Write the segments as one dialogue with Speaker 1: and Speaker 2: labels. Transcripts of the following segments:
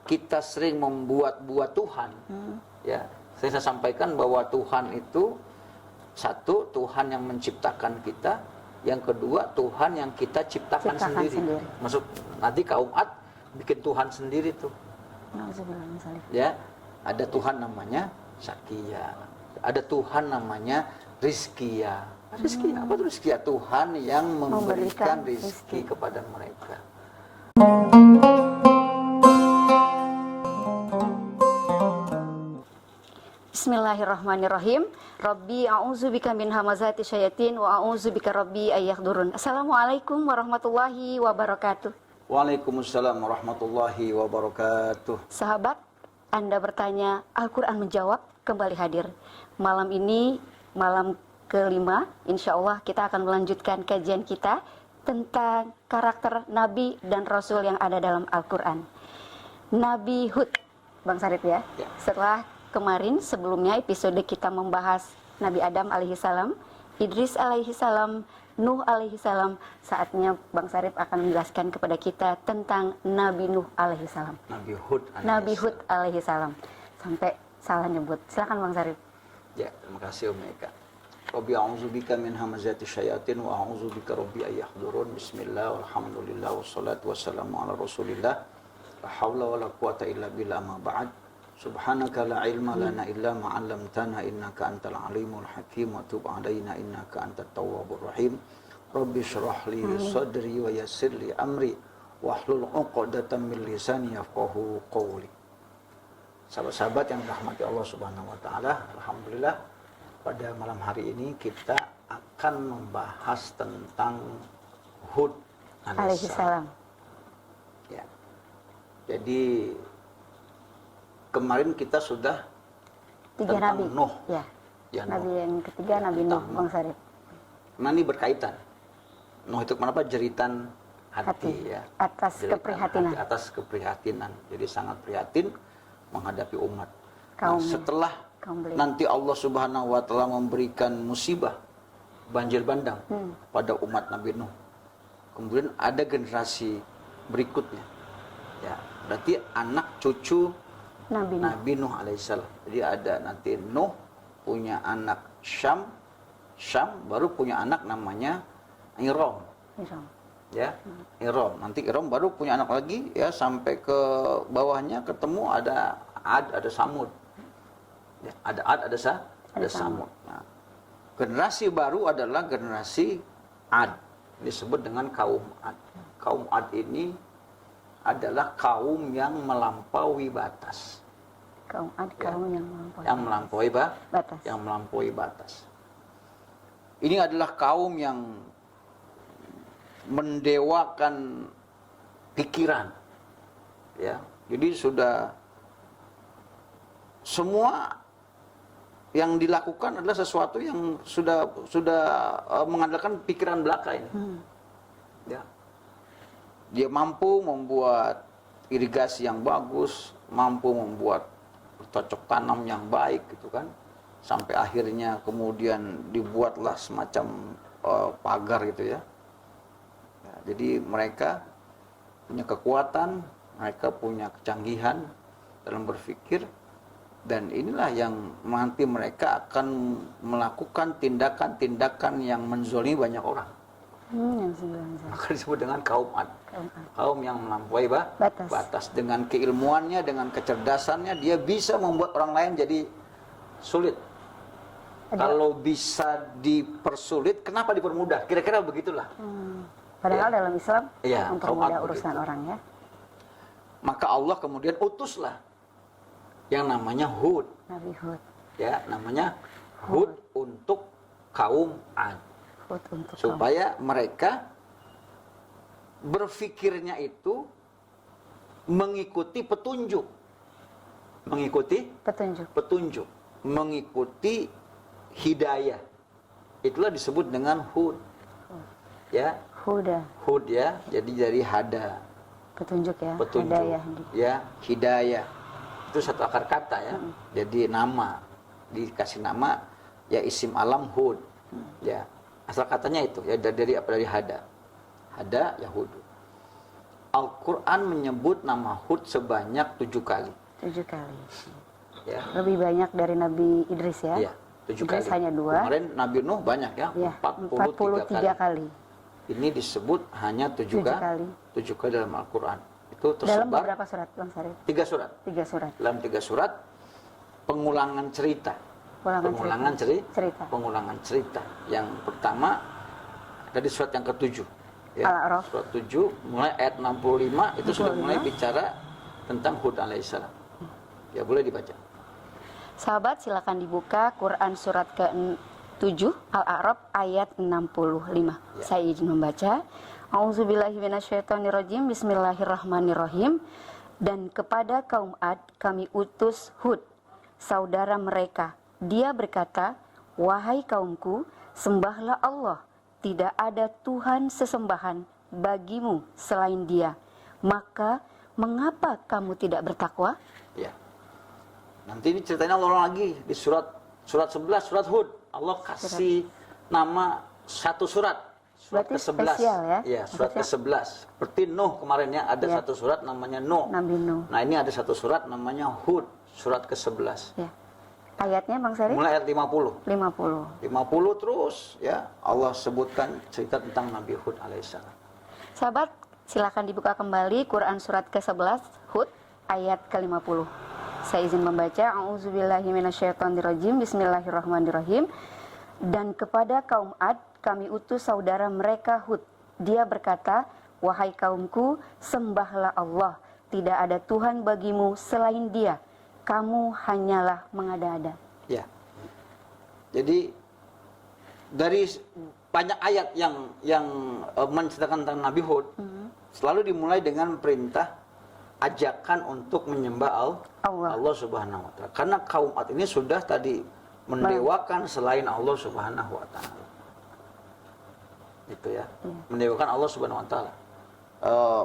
Speaker 1: kita sering membuat-buat Tuhan, ya, saya sampaikan bahwa Tuhan itu satu, Tuhan yang menciptakan kita, yang kedua Tuhan yang kita ciptakan sendiri. Masuk nanti kaum Ad bikin Tuhan sendiri tuh. Ya, ada Tuhan namanya Sakia, ada Tuhan namanya Rizkia. Rizki apa tuh Rizkia? Tuhan yang memberikan rizki kepada mereka.
Speaker 2: Bismillahirrahmanirrahim. Rabbi a'udzubika min hamazati syayatin wa a'udzubika rabbi ayyahdurun. Assalamualaikum warahmatullahi wabarakatuh.
Speaker 1: Waalaikumsalam warahmatullahi wabarakatuh.
Speaker 2: Sahabat, Anda bertanya, Al-Quran menjawab, kembali hadir. Malam ini, malam kelima, insya Allah kita akan melanjutkan kajian kita tentang karakter Nabi dan Rasul yang ada dalam Al-Quran. Nabi Hud, Bang Sarip ya. Setelah kemarin sebelumnya episode kita membahas Nabi Adam alaihissalam, Idris alaihissalam, Nuh alaihissalam. Saatnya Bang Sarip akan menjelaskan kepada kita tentang Nabi Nuh alaihissalam. Nabi Hud alaihissalam. Sampai salah nyebut. Silakan Bang Sarip.
Speaker 1: Ya, terima kasih Om Eka. Rabbi a'udzubika min hamazati syayatin wa a'udzubika rabbi ayyahdurun. Bismillah walhamdulillah wassalatu wassalamu ala Rasulillah. La haula wala quwata illa billah ma ba'd. Subhanaka la ilma lana illa ma 'allamtana innaka antal alimul hakim wa tub 'alaina innaka antat tawwabur rahim. Rabbi shrah li sadri wa yassir li amri wahlul 'uqdatam min lisani yafqahu qawli. Sahabat-sahabat yang dirahmati Allah Subhanahu wa taala, alhamdulillah pada malam hari ini kita akan membahas tentang Hud alaihissalam. Ya. Jadi kemarin kita sudah
Speaker 2: tiga nabi.
Speaker 1: Nuh.
Speaker 2: Ya.
Speaker 1: Ya,
Speaker 2: Nabi
Speaker 1: Nuh.
Speaker 2: yang ketiga Nabi Nuh, Bang Sarip.
Speaker 1: Nah, ini berkaitan. Nuh itu kenapa jeritan hati ya.
Speaker 2: Atas
Speaker 1: Jeritan
Speaker 2: keprihatinan.
Speaker 1: hati, atas keprihatinan. Jadi sangat prihatin menghadapi umat.
Speaker 2: Kaum
Speaker 1: setelah nanti Allah Subhanahu wa taala memberikan musibah banjir bandang pada umat Nabi Nuh. Kemudian ada generasi berikutnya. Ya, berarti anak cucu Nabi Nuh alaihissalam. Jadi ada nanti Nuh punya anak Syam baru punya anak namanya Iram. Ya, Iram. Nanti Iram baru punya anak lagi ya, sampai ke bawahnya ketemu ada Ad, ada Samud. Ya, ada Ad, ada Samud. Nah, generasi baru adalah generasi Ad. Disebut dengan kaum Ad. Kaum Ad ini adalah kaum yang melampaui batas.
Speaker 2: Kaum Ad, kaum
Speaker 1: yang melampaui batas. Yang melampaui batas. Ini adalah kaum yang mendewakan pikiran. Ya, jadi sudah semua yang dilakukan adalah sesuatu yang sudah mengandalkan pikiran belaka ini. Ya. Dia mampu membuat irigasi yang bagus, mampu membuat cocok tanam yang baik gitu kan. Sampai akhirnya kemudian dibuatlah semacam pagar gitu ya. Ya. Jadi mereka punya kekuatan, mereka punya kecanggihan dalam berpikir. Dan inilah yang nanti mereka akan melakukan tindakan-tindakan yang menzolimi banyak orang. Maka disebut dengan kaum Ad. Kaum yang melampaui batas. Dengan keilmuannya, dengan kecerdasannya, dia bisa membuat orang lain jadi sulit. Kalau bisa dipersulit, kenapa dipermudah? Kira-kira begitulah.
Speaker 2: Padahal ya, dalam Islam
Speaker 1: ya,
Speaker 2: mempermudah urusan orang ya.
Speaker 1: Maka Allah kemudian utuslah yang namanya Hud.
Speaker 2: Nabi Hud.
Speaker 1: Ya, namanya Hud untuk kaum Ad. Supaya mereka berpikirnya itu mengikuti petunjuk. Mengikuti petunjuk. Mengikuti hidayah. Itulah disebut dengan Hud. Ya. Hud ya. Jadi dari hada.
Speaker 2: Petunjuk ya.
Speaker 1: Hidayah. Ya, hidayah. Itu satu akar kata ya. Jadi nama, dikasih nama ya isim alam Hud. Ya, asal katanya itu ya dari hada. Hada Yahud. Al-Quran menyebut nama Hud sebanyak 7 kali.
Speaker 2: 7 kali.
Speaker 1: Ya.
Speaker 2: Lebih banyak dari Nabi Idris ya?
Speaker 1: Iya, 7
Speaker 2: Idris
Speaker 1: kali.
Speaker 2: hanya 2.
Speaker 1: Kemarin Nabi Nuh banyak ya,
Speaker 2: Ya,
Speaker 1: 43
Speaker 2: kali.
Speaker 1: Ini disebut hanya 7
Speaker 2: kali.
Speaker 1: 7 kali dalam Al-Quran. Itu
Speaker 2: Dalam
Speaker 1: tersebar
Speaker 2: beberapa surat, Bang Syarif?
Speaker 1: 3 surat.
Speaker 2: 3 surat.
Speaker 1: Dalam 3 surat pengulangan cerita.
Speaker 2: Pengulangan cerita.
Speaker 1: Pengulangan cerita. Yang pertama dari surat yang ke-7. Ya,
Speaker 2: Al-A'raf.
Speaker 1: surat 7 mulai ayat 65 itu sudah
Speaker 2: 65.
Speaker 1: mulai bicara tentang Hud alaihissalam. Ya, boleh dibaca.
Speaker 2: Sahabat, silakan dibuka Quran surat ke-7 Al-A'raf ayat 65.
Speaker 1: Ya.
Speaker 2: Saya izin membaca. Auzubillahi minasyaitonirrajim. Bismillahirrahmanirrahim. Dan kepada kaum Ad kami utus Hud, saudara mereka. Dia berkata, "Wahai kaumku, sembahlah Allah. Tidak ada Tuhan sesembahan bagimu selain Dia. Maka mengapa kamu tidak bertakwa?"
Speaker 1: Ya. Nanti ini ceritanya Allah lagi di surat 11 surat Hud. Allah kasih nama satu surat. Surat
Speaker 2: Berarti
Speaker 1: ke-11.
Speaker 2: spesial ya?
Speaker 1: Ya, surat ke-11. Seperti Nuh kemarin ya, ada
Speaker 2: Ya.
Speaker 1: satu surat namanya Nuh.
Speaker 2: Nabi Nuh.
Speaker 1: Nah, ini ada satu surat namanya Hud, surat ke-11.
Speaker 2: Ya. Ayatnya Bang Syarif?
Speaker 1: Mulai ayat 50.
Speaker 2: 50.
Speaker 1: 50 terus ya, Allah sebutkan cerita tentang Nabi Hud alaihissalam.
Speaker 2: Sahabat, silakan dibuka kembali Quran surat ke-11 Hud ayat ke-50. Saya izin membaca. A'udzubillahi minasyaitonirrajim. Bismillahirrahmanirrahim. Dan kepada kaum Ad kami utus saudara mereka Hud. Dia berkata, "Wahai kaumku, sembahlah Allah. Tidak ada Tuhan bagimu selain Dia. Kamu hanyalah mengada-ada."
Speaker 1: Ya. Jadi dari banyak ayat yang menceritakan tentang Nabi Hud, selalu dimulai dengan perintah ajakan untuk menyembah Allah Subhanahu wa taala. Karena kaum Ad ini sudah tadi mendewakan selain Allah Subhanahu wa taala. Gitu ya. Mendewakan Allah Subhanahu wa taala.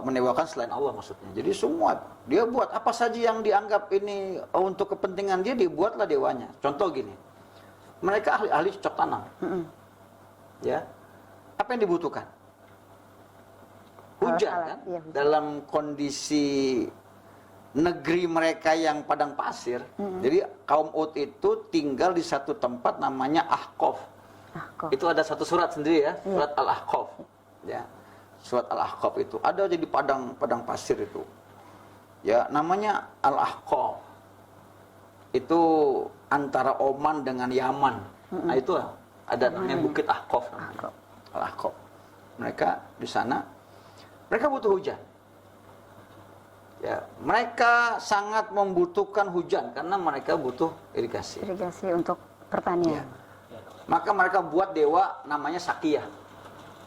Speaker 1: Mendewakan selain Allah maksudnya. Jadi semua dia buat apa saja yang dianggap ini untuk kepentingan dia, dibuatlah dewanya. Contoh gini, mereka ahli cocok tanam, ya. Apa yang dibutuhkan? Hujan kan?
Speaker 2: Ya, hujan.
Speaker 1: Dalam kondisi negeri mereka yang padang pasir. Jadi kaum Ud itu tinggal di satu tempat namanya Ahqaf. Itu ada satu surat sendiri ya, surat Al-Ahqaf. Ya. Surat Al-Ahqaf itu ada di padang pasir itu. Ya, namanya Al-Ahqaf. Itu antara Oman dengan Yaman. Nah, itu ada namanya Bukit Ahqaf namanya. Al-Ahqaf. Mereka di sana mereka butuh hujan. Ya, mereka sangat membutuhkan hujan karena mereka butuh irigasi.
Speaker 2: Irigasi untuk pertanian.
Speaker 1: Ya. Maka mereka buat dewa namanya Sakiyah.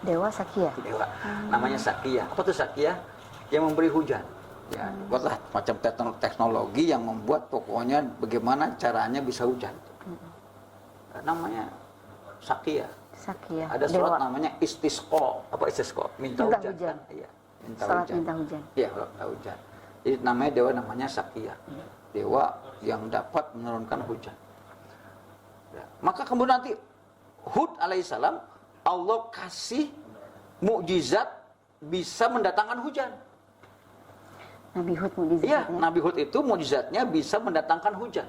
Speaker 2: Dewa Sakiyah.
Speaker 1: Dewa namanya Sakiyah. Apa tuh Sakiyah? Yang memberi hujan. Ya, buatlah macam teknologi yang membuat pokoknya bagaimana caranya bisa hujan. Namanya Sakiyah.
Speaker 2: Sakiyah.
Speaker 1: Ada surat
Speaker 2: Dewa.
Speaker 1: namanya Istisqa. Apa Istisqa? Minta
Speaker 2: Minta
Speaker 1: hujan.
Speaker 2: hujan.
Speaker 1: Kan? Iya, minta
Speaker 2: Salat
Speaker 1: hujan.
Speaker 2: minta hujan.
Speaker 1: Iya, minta hujan. Jadi namanya dewa namanya Sakiyah. Dewa yang dapat menurunkan hujan. Ya. Maka kemudian nanti Hud alaihissalam Allah kasih mukjizat bisa mendatangkan hujan.
Speaker 2: Nabi Hud
Speaker 1: Iya,
Speaker 2: mukjizatnya.
Speaker 1: Nabi Hud itu mukjizatnya bisa mendatangkan hujan.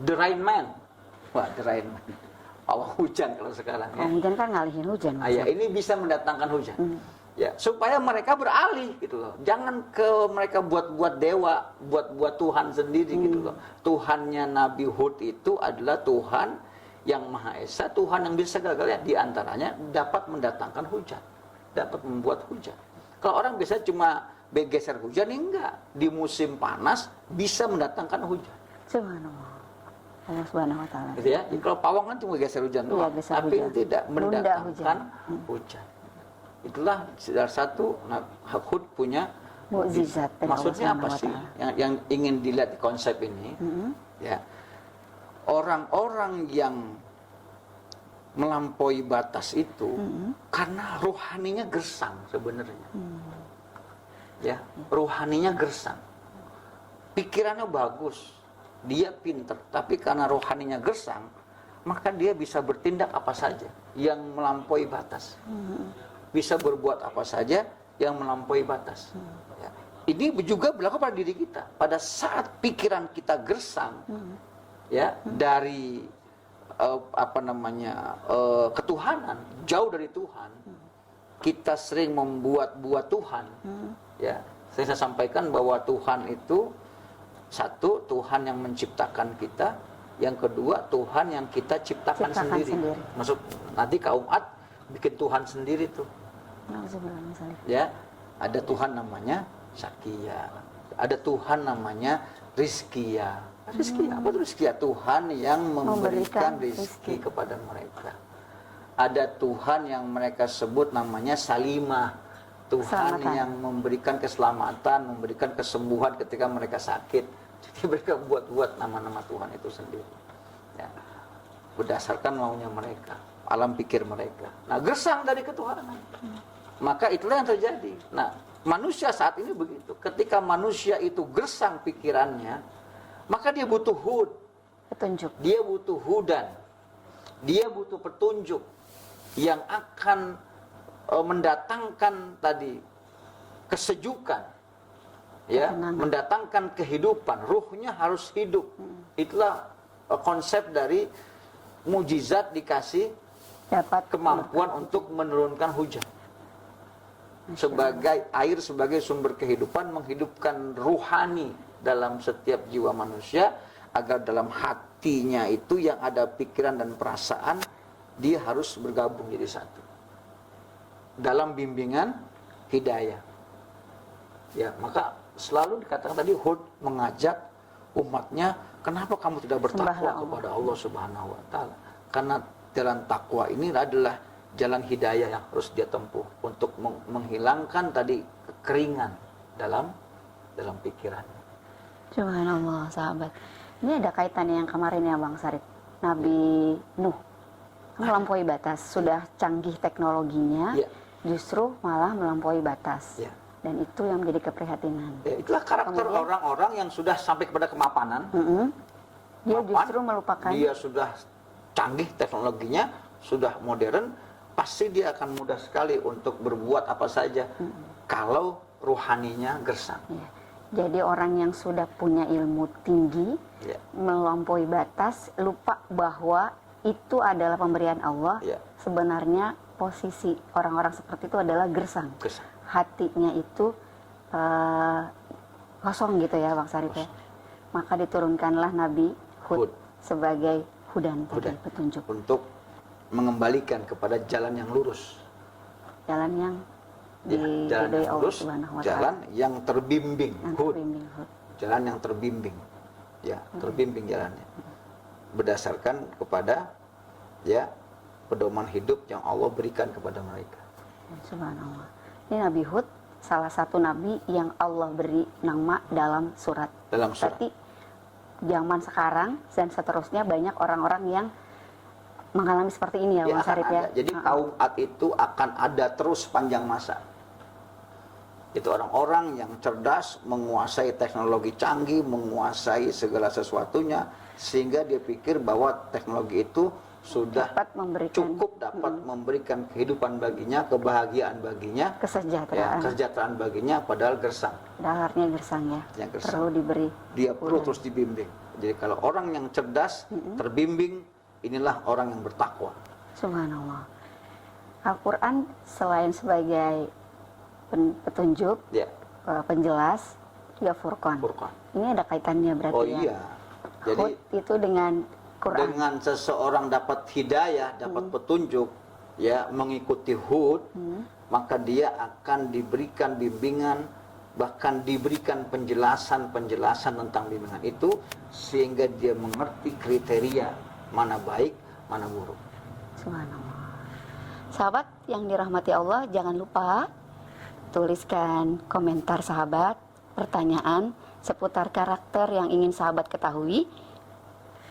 Speaker 1: The Rain Man. Wah, The Rain Man. Allah hujan kalau sekarang ya.
Speaker 2: Hujan kan ngalihin hujan.
Speaker 1: Ya, ini bisa mendatangkan hujan. Ya, supaya mereka beralih gitu loh. Jangan mereka buat dewa, buat Tuhan sendiri gitu loh. Tuhannya Nabi Hud itu adalah Tuhan yang Maha Esa, Tuhan yang bisa gagalnya. Di antaranya dapat mendatangkan hujan, dapat membuat hujan. Kalau orang biasa cuma bergeser hujan, enggak. Di musim panas bisa mendatangkan hujan.
Speaker 2: Subhanallah. Allah Subhanahu wa taala.
Speaker 1: Gitu ya. Jadi kalau pawang kan cuma geser hujan doang,
Speaker 2: geser
Speaker 1: tapi
Speaker 2: hujan.
Speaker 1: tidak
Speaker 2: Menunda
Speaker 1: mendatangkan hujan. Itulah salah satu Hud punya
Speaker 2: Mukjizat dari
Speaker 1: maksudnya
Speaker 2: Allah
Speaker 1: apa sih
Speaker 2: Subhanahu wa
Speaker 1: yang ingin dilihat di konsep ini? Ya, orang-orang yang melampaui batas itu karena rohaninya gersang sebenarnya. Ya, rohaninya gersang, pikirannya bagus, dia pinter, tapi karena rohaninya gersang, maka dia bisa bertindak apa saja yang melampaui batas. Bisa berbuat apa saja yang melampaui batas. Ya. Ini juga berlaku pada diri kita. Pada saat pikiran kita gersang, ya, dari ketuhanan, jauh dari Tuhan, kita sering membuat-buat Tuhan. Ya, saya sampaikan bahwa Tuhan itu satu, Tuhan yang menciptakan kita, yang kedua Tuhan yang kita ciptakan sendiri. Maksud nanti kaum Ad bikin Tuhan sendiri tuh. Ya, ada Tuhan namanya Sakia, ada Tuhan namanya Rizkia. Rizkia apa tuh Rizkia? Tuhan yang memberikan rizki kepada mereka. Ada Tuhan yang mereka sebut namanya Salimah, Tuhan yang memberikan keselamatan, memberikan kesembuhan ketika mereka sakit. Jadi mereka buat-buat nama-nama Tuhan itu sendiri, ya, berdasarkan maunya mereka, alam pikir mereka. Nah, gersang dari ketuhanan, maka itulah yang terjadi. Nah, manusia saat ini begitu. Ketika manusia itu gersang pikirannya, maka dia butuh hud,
Speaker 2: petunjuk. Dia
Speaker 1: butuh hudan, dia butuh petunjuk yang akan mendatangkan tadi kesejukan, ya, mendatangkan kehidupan. Ruhnya harus hidup. Itulah konsep dari mujizat dikasih
Speaker 2: dapat
Speaker 1: kemampuan untuk menurunkan hujan sebagai air, sebagai sumber kehidupan, menghidupkan ruhani dalam setiap jiwa manusia, agar dalam hatinya itu yang ada pikiran dan perasaan, dia harus bergabung jadi satu dalam bimbingan hidayah. Ya, maka selalu dikatakan tadi Hud mengajak umatnya, kenapa kamu tidak bertakwa kepada Allah Subhanahu wa taala? Karena jalan takwa ini adalah jalan hidayah yang harus dia tempuh untuk menghilangkan tadi kekeringan dalam pikiran.
Speaker 2: Subhanallah, sahabat. Ini ada kaitannya yang kemarin ya Bang Sarip. Nabi Nuh melampaui batas, sudah canggih teknologinya, justru malah melampaui batas. Dan itu yang menjadi keprihatinan.
Speaker 1: Ya, itulah karakter orang-orang yang sudah sampai kepada kemapanan.
Speaker 2: Dia justru melupakan.
Speaker 1: Dia sudah canggih teknologinya, sudah modern, pasti dia akan mudah sekali untuk berbuat apa saja kalau ruhaninya gersang.
Speaker 2: Ya. Jadi orang yang sudah punya ilmu tinggi, melampaui batas, lupa bahwa itu adalah pemberian Allah. Sebenarnya posisi orang-orang seperti itu adalah gersang. Hatinya itu kosong gitu ya Bang Sarip ya. Maka diturunkanlah Nabi Hud sebagai hudan tadi, petunjuk
Speaker 1: untuk mengembalikan kepada jalan yang lurus,
Speaker 2: jalan yang diridhoi Allah Subhanahu wa taala,
Speaker 1: jalan yang terbimbing,
Speaker 2: Hud.
Speaker 1: Jalan yang terbimbing, ya, terbimbing jalannya berdasarkan kepada ya pedoman hidup yang Allah berikan kepada mereka.
Speaker 2: Subhanallah. Ini Nabi Hud salah satu nabi yang Allah beri nama dalam surat. Berarti zaman sekarang dan seterusnya banyak orang-orang yang mengalami seperti ini ya Bang Sarip ya.
Speaker 1: Jadi kaum Ad itu akan ada terus panjang masa. Itu orang-orang yang cerdas, menguasai teknologi canggih, menguasai segala sesuatunya, sehingga dia pikir bahwa teknologi itu sudah cukup dapat memberikan kehidupan baginya, kebahagiaan baginya, kesejahteraan baginya, padahal gersang.
Speaker 2: Daharnya gersang ya. Perlu diberi.
Speaker 1: Dia perlu terus dibimbing. Jadi kalau orang yang cerdas, terbimbing, inilah orang yang bertakwa.
Speaker 2: Subhanallah. Al-Quran selain sebagai petunjuk, penjelas, juga Furqan. Ini ada kaitannya berarti ya.
Speaker 1: Iya. Jadi
Speaker 2: Hud itu dengan Quran.
Speaker 1: Dengan seseorang dapat hidayah, dapat petunjuk, ya, mengikuti Hud, maka dia akan diberikan bimbingan, bahkan diberikan penjelasan tentang bimbingan itu, sehingga dia mengerti kriteria mana baik, mana buruk.
Speaker 2: Subhanallah. Sahabat yang dirahmati Allah, jangan lupa tuliskan komentar sahabat, pertanyaan seputar karakter yang ingin sahabat ketahui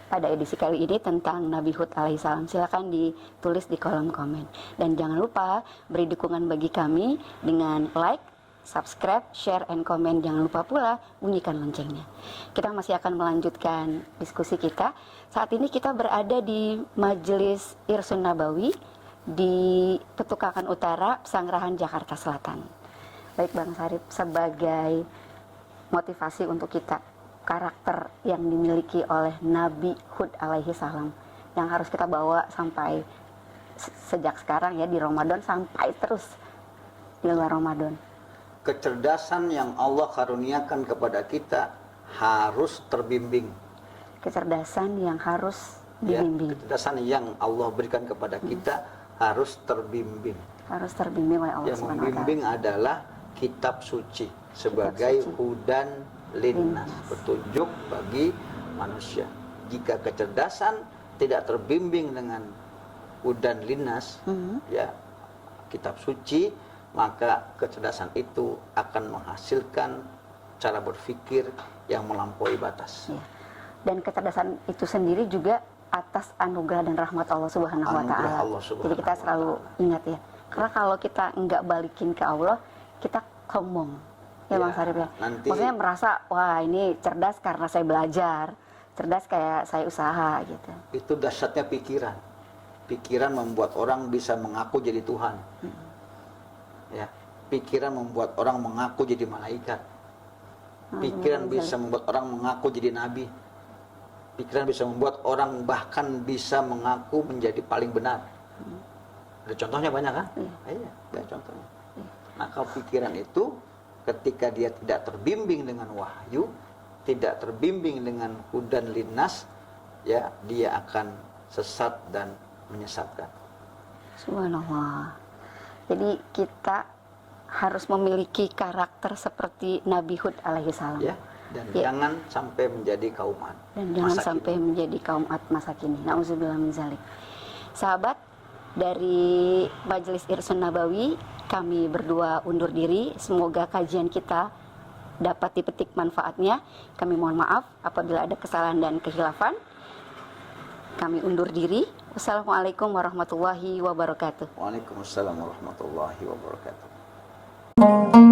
Speaker 2: pada edisi kali ini tentang Nabi Hud alaihissalam. Silakan ditulis di kolom komen. Dan jangan lupa beri dukungan bagi kami dengan like, subscribe, share, and comment. Jangan lupa pula bunyikan loncengnya. Kita masih akan melanjutkan diskusi kita. Saat ini kita berada di Majelis Irsun Nabawi di Petukangan Utara, Pesanggerahan, Jakarta Selatan. Baik Bang Sarip, sebagai motivasi untuk kita, karakter yang dimiliki oleh Nabi Hud alaihi salam yang harus kita bawa sampai sejak sekarang ya di Ramadan sampai terus di luar Ramadan.
Speaker 1: Kecerdasan yang Allah karuniakan kepada kita harus terbimbing.
Speaker 2: Kecerdasan yang harus
Speaker 1: Ya,
Speaker 2: dibimbing.
Speaker 1: kecerdasan yang Allah berikan kepada kita harus terbimbing.
Speaker 2: Harus terbimbing oleh Allah
Speaker 1: Yang
Speaker 2: Subhanahu wa taala.
Speaker 1: membimbing adalah kitab suci sebagai
Speaker 2: suci.
Speaker 1: hudan linnas,
Speaker 2: Linnas.
Speaker 1: petunjuk bagi manusia. Jika kecerdasan tidak terbimbing dengan hudan linnas, ya kitab suci, maka kecerdasan itu akan menghasilkan cara berpikir yang melampaui batas.
Speaker 2: Ya. Dan kecerdasan itu sendiri juga atas anugerah dan rahmat Allah Subhanahu wa
Speaker 1: Anugerah
Speaker 2: taala.
Speaker 1: Allah Subhanahu
Speaker 2: Jadi kita
Speaker 1: wa
Speaker 2: selalu
Speaker 1: ta'ala.
Speaker 2: ingat ya. Karena kalau kita nggak balikin ke Allah, kita sombong. Ya, Bang
Speaker 1: Ya,
Speaker 2: Sarip ya.
Speaker 1: nanti-
Speaker 2: Maksudnya merasa wah ini cerdas karena saya belajar, cerdas kayak saya usaha gitu.
Speaker 1: Itu dahsyatnya pikiran. Pikiran membuat orang bisa mengaku jadi Tuhan. Ya, pikiran membuat orang mengaku jadi malaikat. Pikiran bisa membuat orang mengaku jadi nabi. Pikiran bisa membuat orang bahkan bisa mengaku menjadi paling benar. Ada contohnya banyak kan? Iya, ada contohnya. Maka pikiran itu ketika dia tidak terbimbing dengan wahyu, tidak terbimbing dengan hudan linnas, ya dia akan sesat dan menyesatkan.
Speaker 2: Subhanallah. Jadi kita harus memiliki karakter seperti Nabi Hud alaihi salam.
Speaker 1: Ya, dan
Speaker 2: Ya.
Speaker 1: jangan sampai menjadi kaum Ad.
Speaker 2: Dan jangan
Speaker 1: masa
Speaker 2: sampai
Speaker 1: kini.
Speaker 2: menjadi kaum Ad masa kini. Nauzubillah min zalik. Sahabat, dari Majelis Irsun Nabawi, kami berdua undur diri. Semoga kajian kita dapat dipetik manfaatnya. Kami mohon maaf apabila ada kesalahan dan kehilafan. Kami undur diri. Wassalamualaikum warahmatullahi wabarakatuh.
Speaker 1: Waalaikumsalam warahmatullahi wabarakatuh.